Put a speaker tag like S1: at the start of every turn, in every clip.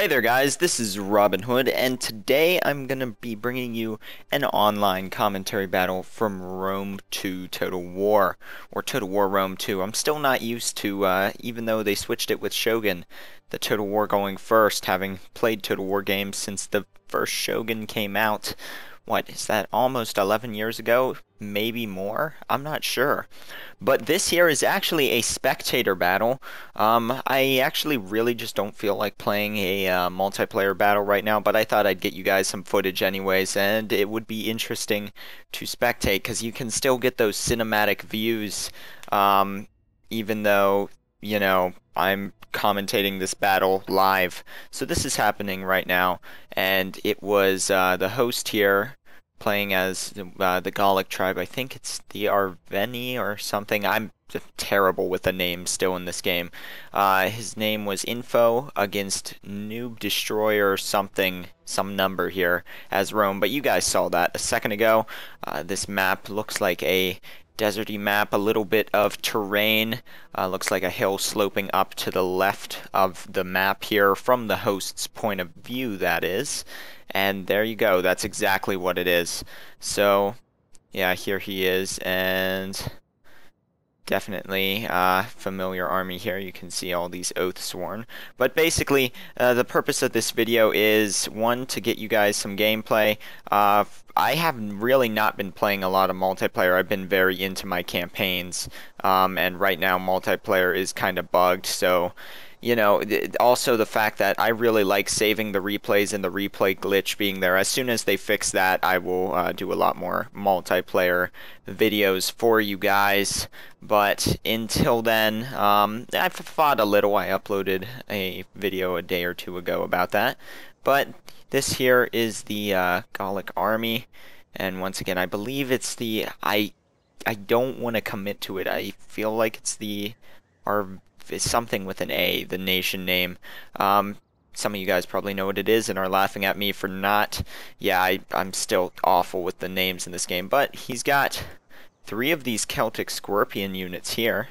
S1: Hey there guys, this is Robin Hood, and today I'm going to be bringing you an online commentary battle from Rome 2 Total War, or Total War Rome 2. I'm still not used to, even though they switched it with Shogun, the Total War going first, having played Total War games since the first Shogun came out. What, is that almost 11 years ago? Maybe more? I'm not sure. But this here is actually a spectator battle. I actually really just don't feel like playing a multiplayer battle right now, but I thought I'd get you guys some footage anyways, and it would be interesting to spectate because you can still get those cinematic views, even though, I'm commentating this battle live. So this is happening right now, and it was the host here playing as the Gallic tribe. I think it's the Arveni or something. I'm terrible with the names still in this game. His name was Info against Noob Destroyer something, some number here as Rome. But you guys saw that a second ago. This map looks like a deserty map, a little bit of terrain. Looks like a hill sloping up to the left of the map here from the host's point of view, that is. And there you go, that's exactly what it is. So yeah, here he is, and definitely familiar army here. You can see all these oaths sworn. But basically, the purpose of this video is, one, to get you guys some gameplay. I have really not been playing a lot of multiplayer. I've been very into my campaigns, and right now multiplayer is kind of bugged, so also the fact that I really like saving the replays and the replay glitch being there. As soon as they fix that, I will do a lot more multiplayer videos for you guys. But until then, I've fought a little. I uploaded a video a day or two ago about that. But this here is the Gallic army. And once again, I believe it's the... I don't want to commit to it. I feel like it's the... It's something with an A, the nation name. Some of you guys probably know what it is and are laughing at me for not. Yeah, I'm still awful with the names in this game. But he's got 3 of these Celtic Scorpion units here.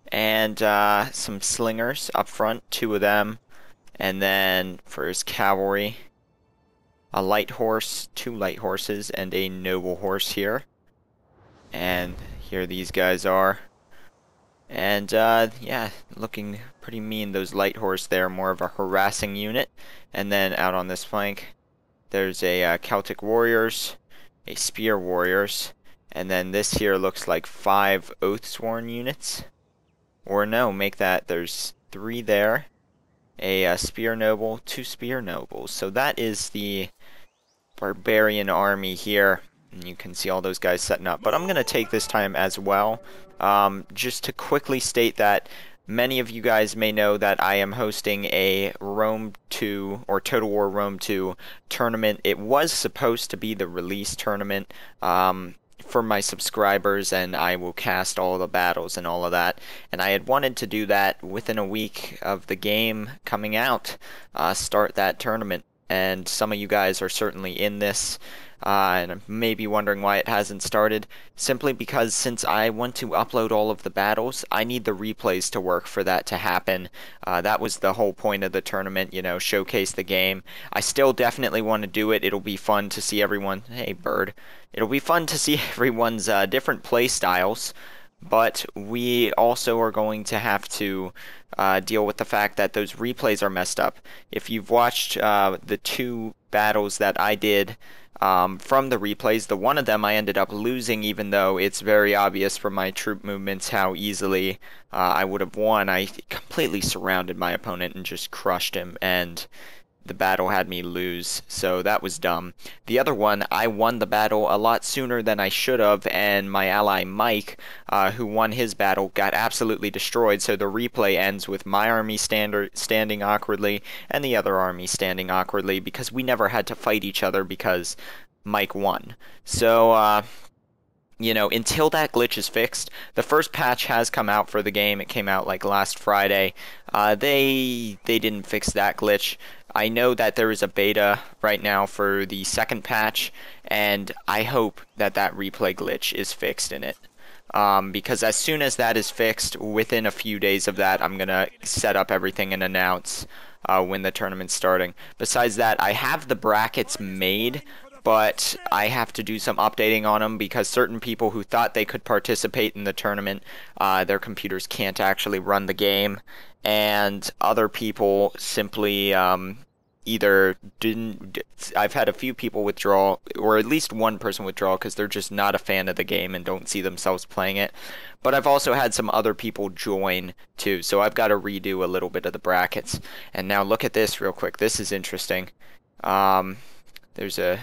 S1: And some slingers up front, 2 of them. And then for his cavalry, a light horse, 2 light horses, and a noble horse here. And here these guys are. And, yeah, looking pretty mean, those light horse there, more of a harassing unit. And then out on this flank, there's a Celtic warriors, a spear warriors, and then this here looks like 5 oath-sworn units. Or no, make that, there's 3 there, a spear noble, 2 spear nobles. So that is the barbarian army here. And you can see all those guys setting up. But I'm going to take this time as well, just to quickly state that many of you guys may know that I am hosting a Rome 2, or Total War Rome 2 tournament. It was supposed to be the release tournament for my subscribers, and I will cast all the battles and all of that. And I had wanted to do that within a week of the game coming out, start that tournament. And some of you guys are certainly in this, and may be wondering why it hasn't started. Simply because since I want to upload all of the battles, I need the replays to work for that to happen. That was the whole point of the tournament, showcase the game. I still definitely want to do it. It'll be fun to see everyone... Hey, bird. It'll be fun to see everyone's different play styles. But we also are going to have to deal with the fact that those replays are messed up. If you've watched the 2 battles that I did from the replays, the one of them I ended up losing, even though it's very obvious from my troop movements how easily I would have won. I completely surrounded my opponent and just crushed him, and the battle had me lose, so that was dumb. The other one, I won the battle a lot sooner than I should have, and my ally Mike, who won his battle, got absolutely destroyed, so the replay ends with my army standing awkwardly, and the other army standing awkwardly, because we never had to fight each other because Mike won. So, until that glitch is fixed, the first patch has come out for the game. It came out like last Friday. They didn't fix that glitch. I know that there is a beta right now for the second patch, and I hope that that replay glitch is fixed in it. Because as soon as that is fixed, within a few days of that, I'm going to set up everything and announce when the tournament's starting. Besides that, I have the brackets made, but I have to do some updating on them because certain people who thought they could participate in the tournament, their computers can't actually run the game, and other people simply either didn't. I've had a few people withdraw, or at least one person withdraw, because they're just not a fan of the game and don't see themselves playing it. But I've also had some other people join too, so I've got to redo a little bit of the brackets. And now look at this real quick. This is interesting. There's a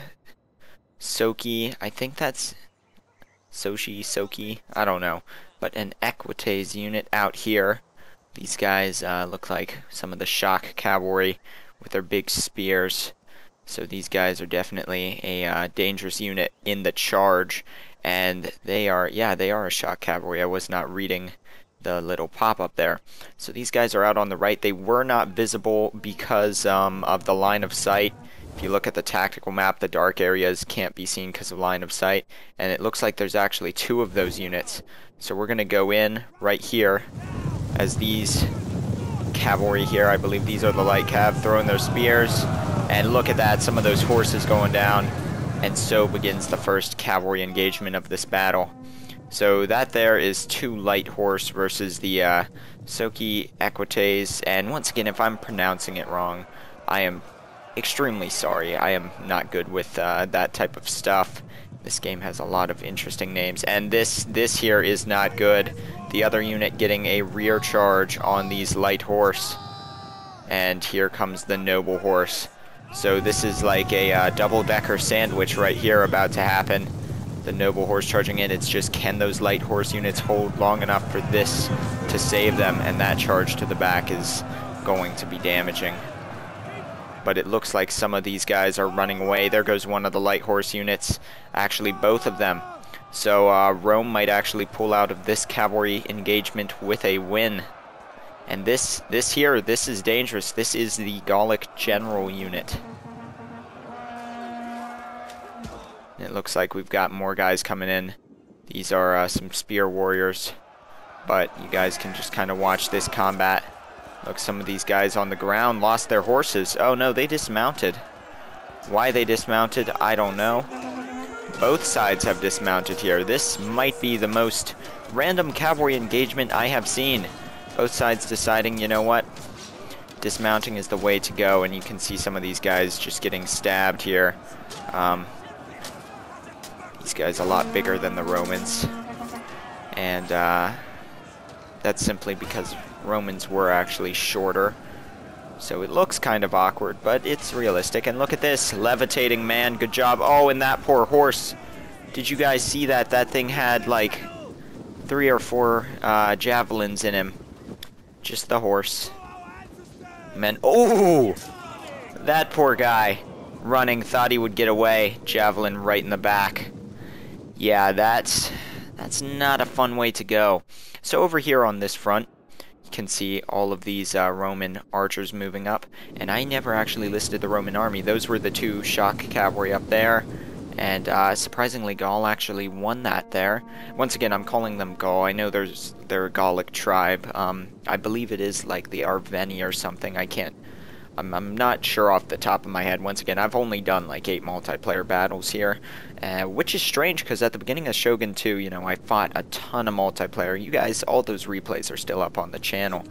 S1: Soki, I think that's Soki, I don't know, but an Equites unit out here. These guys look like some of the shock cavalry with their big spears. So these guys are definitely a dangerous unit in the charge, and they are a shock cavalry. I was not reading the little pop-up there. So these guys are out on the right. They were not visible because of the line of sight. If you look at the tactical map, the dark areas can't be seen because of line of sight, and it looks like there's actually two of those units. So we're going to go in right here as these cavalry here, I believe these are the light cav, throwing their spears, and look at that, some of those horses going down, and so begins the first cavalry engagement of this battle. So that there is 2 light horse versus the Soki Equites, and once again, if I'm pronouncing it wrong, I am extremely sorry. I am not good with that type of stuff. This game has a lot of interesting names, and this here is not good. The other unit getting a rear charge on these light horse, and here comes the noble horse. So this is like a double-decker sandwich right here about to happen. The noble horse charging in. It's just, can those light horse units hold long enough for this to save them, and that charge to the back is going to be damaging. But it looks like some of these guys are running away. There goes one of the light horse units, actually both of them. So Rome might actually pull out of this cavalry engagement with a win. And this is dangerous. This is the Gallic general unit. It looks like we've got more guys coming in. These are some spear warriors, but you guys can just kind of watch this combat. Look, some of these guys on the ground lost their horses. Oh no, they dismounted. Why they dismounted, I don't know. Both sides have dismounted here. This might be the most random cavalry engagement I have seen. Both sides deciding, you know what, dismounting is the way to go, and you can see some of these guys just getting stabbed here. These guys are a lot bigger than the Romans, and that's simply because Romans were actually shorter. So it looks kind of awkward, but it's realistic. And look at this, levitating man, good job. Oh, and that poor horse. Did you guys see that? That thing had like 3 or 4 javelins in him. Just the horse. Man, oh! That poor guy running, thought he would get away. Javelin right in the back. Yeah, that's not a fun way to go. So over here on this front, you can see all of these Roman archers moving up, and I never actually listed the Roman army. Those were the 2 shock cavalry up there, and surprisingly Gaul actually won that there. Once again, I'm calling them Gaul. I know they're a Gallic tribe. I believe it is like the Arveni or something. I'm not sure off the top of my head. Once again, I've only done like 8 multiplayer battles here, which is strange because at the beginning of Shogun 2, you know, I fought a ton of multiplayer. You guys, all those replays are still up on the channel.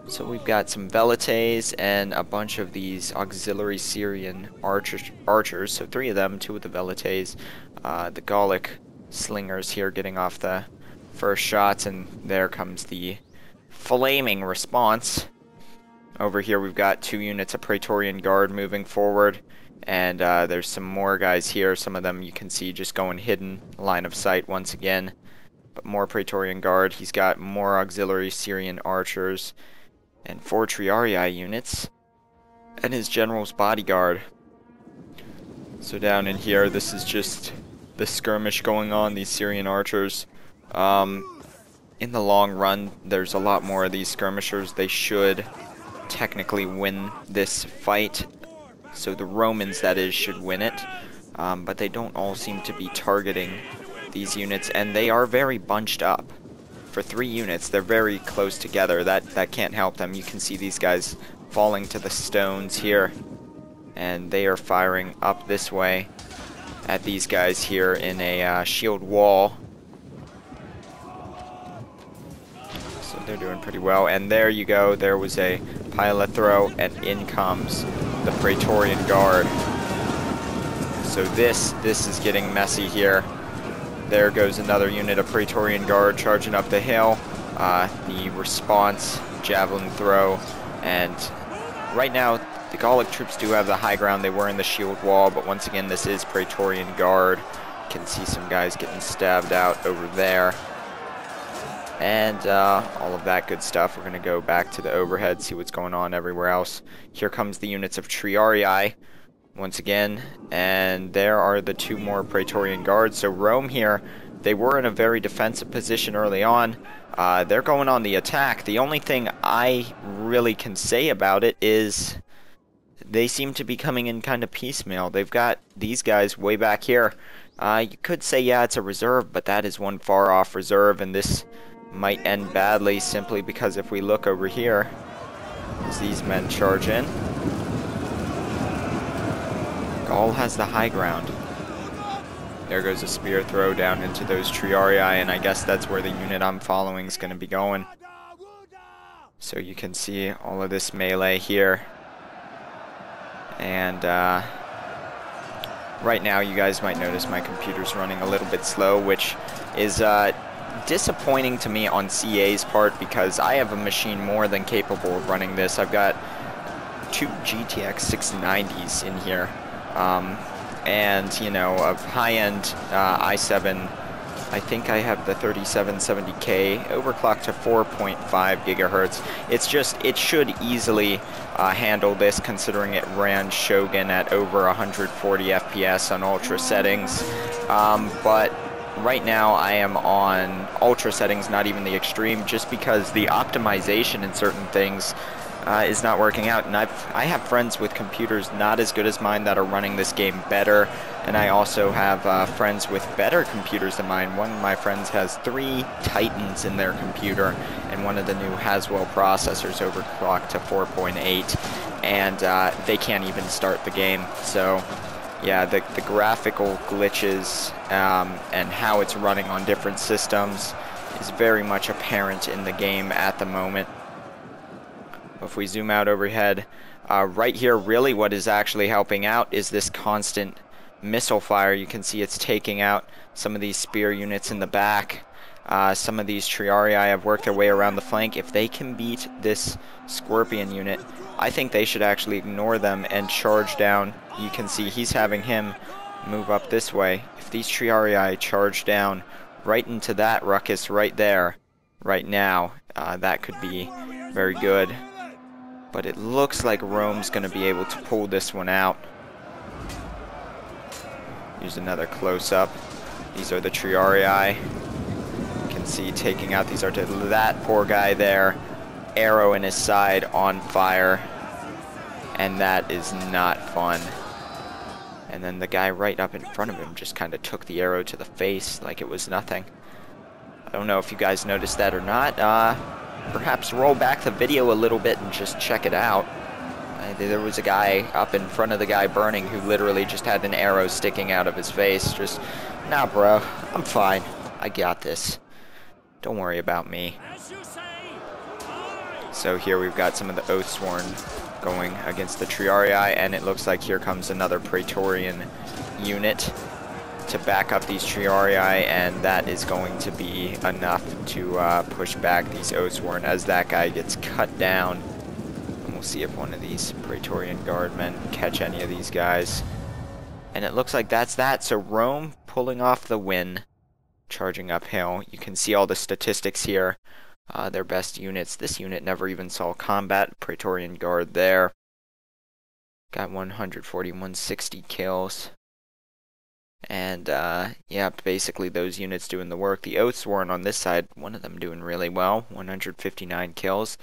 S1: So we've got some Velites and a bunch of these auxiliary Syrian archers. So 3 of them, 2 of the Velites, the Gallic slingers here getting off the first shots, and there comes the flaming response. Over here we've got 2 units of Praetorian Guard moving forward, and there's some more guys here. Some of them you can see just going hidden, line of sight once again. But more Praetorian Guard. He's got more auxiliary Syrian archers and 4 Triarii units, and his general's bodyguard. So down in here, this is just the skirmish going on, these Syrian archers. In the long run, there's a lot more of these skirmishers. They should technically win this fight, so the Romans, that is, should win it, but they don't all seem to be targeting these units, and they are very bunched up. For 3 units, they're very close together. That can't help them. You can see these guys falling to the stones here. And they are firing up this way at these guys here in a shield wall. So they're doing pretty well. And there you go. There was a pilot throw, and in comes the Praetorian Guard. So this is getting messy here. There goes another unit of Praetorian Guard charging up the hill. The response, javelin throw, and right now the Gallic troops do have the high ground. They were in the shield wall, but once again this is Praetorian Guard. You can see some guys getting stabbed out over there. And all of that good stuff. We're going to go back to the overhead, see what's going on everywhere else. Here comes the units of Triarii once again, and there are the two more Praetorian Guards. So Rome here, they were in a very defensive position early on. They're going on the attack. The only thing I really can say about it is they seem to be coming in kind of piecemeal. They've got these guys way back here. You could say, yeah, it's a reserve, but that is one far off reserve, and this might end badly simply because if we look over here, as these men charge in, Gaul has the high ground. There goes a spear throw down into those Triarii, and I guess that's where the unit I'm following is going to be going. So you can see all of this melee here. And right now you guys might notice my computer's running a little bit slow, which is disappointing to me on CA's part because I have a machine more than capable of running this. I've got two GTX 690s in here, and you know, a high-end i7. I think I have the 3770K overclocked to 4.5 gigahertz. It's just, it should easily handle this considering it ran Shogun at over 140 FPS on ultra settings. But right now I am on ultra settings, not even the extreme, just because the optimization in certain things is not working out. And I have friends with computers not as good as mine that are running this game better, and I also have friends with better computers than mine. One of my friends has 3 Titans in their computer, and one of the new Haswell processors overclocked to 4.8, and they can't even start the game. So yeah, the graphical glitches and how it's running on different systems is very much apparent in the game at the moment. If we zoom out overhead, right here, really what is actually helping out is this constant missile fire. You can see it's taking out some of these spear units in the back. Some of these Triarii have worked their way around the flank. If they can beat this Scorpion unit, I think they should actually ignore them and charge down. You can see he's having him move up this way. If these Triarii charge down right into that ruckus right there, right now, that could be very good. But it looks like Rome's going to be able to pull this one out. Here's another close-up. These are the Triarii. You can see taking out these artillery. That poor guy there, arrow in his side on fire. And that is not fun. And then the guy right up in front of him just kind of took the arrow to the face like it was nothing. I don't know if you guys noticed that or not. Perhaps roll back the video a little bit and just check it out. There was a guy up in front of the guy burning who literally just had an arrow sticking out of his face. Just, nah bro, I'm fine. I got this. Don't worry about me. So here we've got some of the Oathsworn going against the Triarii, and it looks like here comes another Praetorian unit to back up these Triarii, and that is going to be enough to push back these Oathsworn as that guy gets cut down. And we'll see if one of these Praetorian Guardmen catch any of these guys. And it looks like that's that. So Rome pulling off the win, charging uphill. You can see all the statistics here. Their best units. This unit never even saw combat. Praetorian Guard there. Got 140, 160 kills. And, yeah, basically those units doing the work. The Oathsworn on this side, one of them doing really well, 159 kills.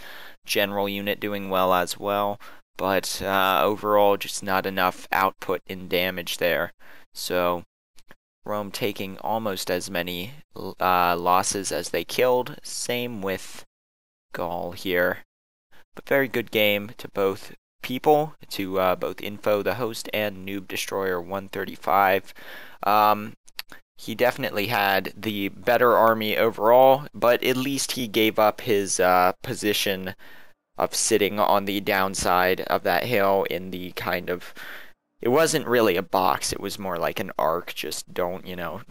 S1: General unit doing well as well, but overall just not enough output in damage there. So, Rome taking almost as many losses as they killed. Same with Gaul here. but very good game to both people, to both Info the host and Noob Destroyer 135. He definitely had the better army overall, but at least he gave up his position of sitting on the downside of that hill in the kind of, it wasn't really a box, it was more like an arc. Just don't,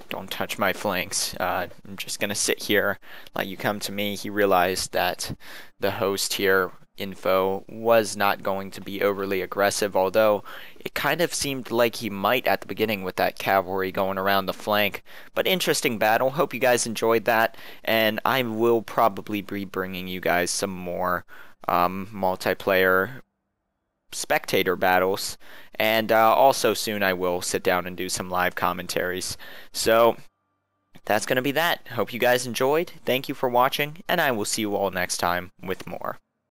S1: don't touch my flanks. I'm just gonna sit here, let you come to me. He realized that the host here, Info, was not going to be overly aggressive, although it kind of seemed like he might at the beginning with that cavalry going around the flank. But interesting battle. Hope you guys enjoyed that, and I will probably be bringing you guys some more multiplayer spectator battles, and also soon I will sit down and do some live commentaries. So that's going to be that. Hope you guys enjoyed. Thank you for watching, and I will see you all next time with more.